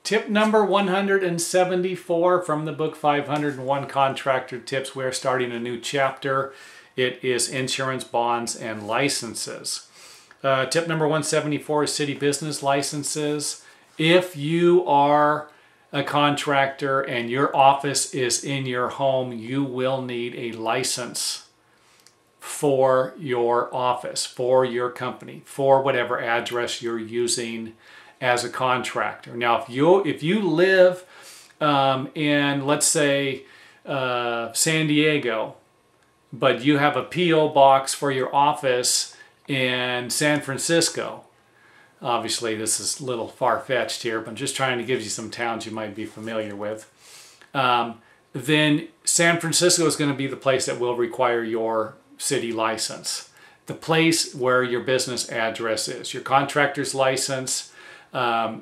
Tip number 174 from the book 501 Contractor Tips. We're starting a new chapter. It is insurance, bonds, and licenses. Tip number 174 is city business licenses. If you are a contractor and your office is in your home, you will need a license for your office, for your company, for whatever address you're using as a contractor. Now, if you live in, let's say, San Diego, but you have a P.O. box for your office in San Francisco, obviously this is a little far-fetched here, but I'm just trying to give you some towns you might be familiar with, then San Francisco is going to be the place that will require your city license, the place where your business address is. Your contractor's license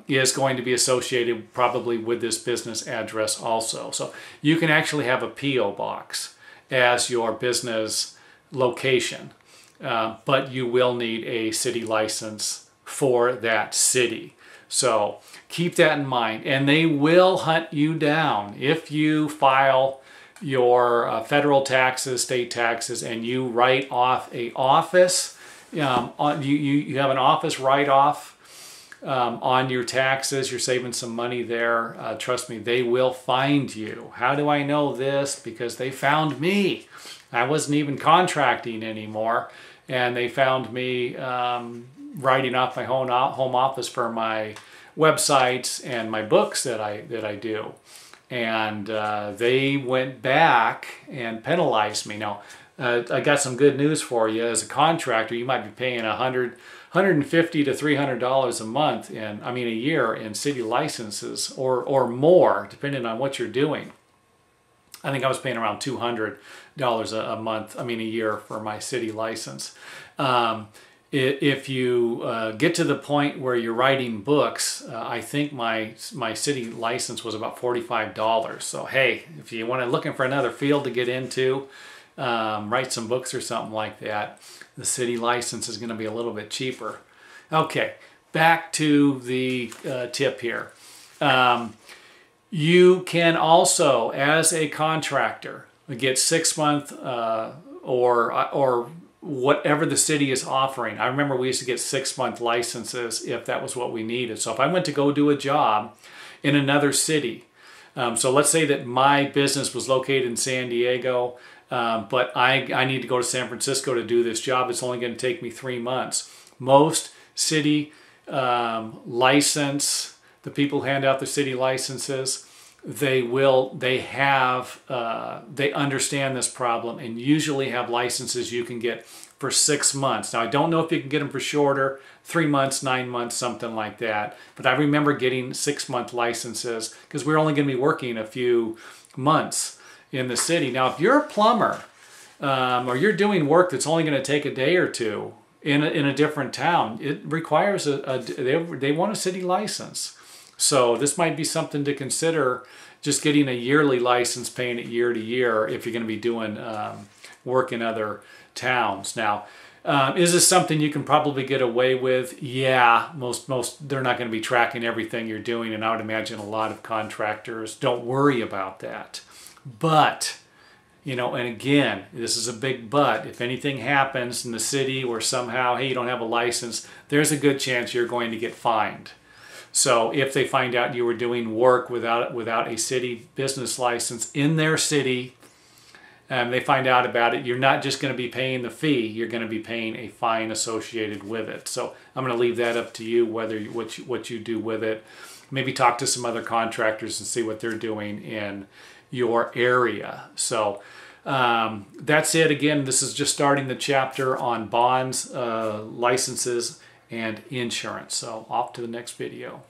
is going to be associated probably with this business address also. So you can actually have a P.O. box as your business location, but you will need a city license for that city. So keep that in mind, and they will hunt you down if you file your federal taxes, state taxes, and you write off a office. You have an office write-off on your taxes. You're saving some money there. Trust me, they will find you. How do I know this? Because they found me. I wasn't even contracting anymore, and they found me writing off my home office for my websites and my books that I do. And they went back and penalized me. Now, I got some good news for you. As a contractor, you might be paying $150 to $300 a month, a year in city licenses, or more, depending on what you're doing. I think I was paying around $200 a month, a year for my city license. If you get to the point where you're writing books, I think my city license was about $45. So hey, if you want to looking for another field to get into, write some books or something like that, the city license is going to be a little bit cheaper. Okay, back to the tip here. You can also, as a contractor, get 6-month or whatever the city is offering. I remember we used to get 6-month licenses if that was what we needed. So if I went to go do a job in another city, so let's say that my business was located in San Diego, but I need to go to San Francisco to do this job. It's only going to take me 3 months. Most city license, the people who hand out the city licenses, they understand this problem and usually have licenses you can get for 6 months. Now, I don't know if you can get them for shorter, 3 months, 9 months, something like that. But I remember getting 6-month licenses because we're only going to be working a few months in the city. Now, if you're a plumber or you're doing work that's only going to take a day or two in a different town, it requires they want a city license. So this might be something to consider, just getting a yearly license, paying it year to year if you're going to be doing work in other towns. Now, is this something you can probably get away with? Yeah, most they're not going to be tracking everything you're doing, and I would imagine a lot of contractors don't worry about that. But, and again, this is a big but. If anything happens in the city or somehow, hey, you don't have a license, there's a good chance you're going to get fined. So if they find out you were doing work without a city business license in their city, and they find out about it, you're not just going to be paying the fee, you're going to be paying a fine associated with it. So I'm going to leave that up to you, what you do with it. Maybe talk to some other contractors and see what they're doing in your area. So that's it. Again, this is just starting the chapter on bonds, licenses, and insurance. So off to the next video.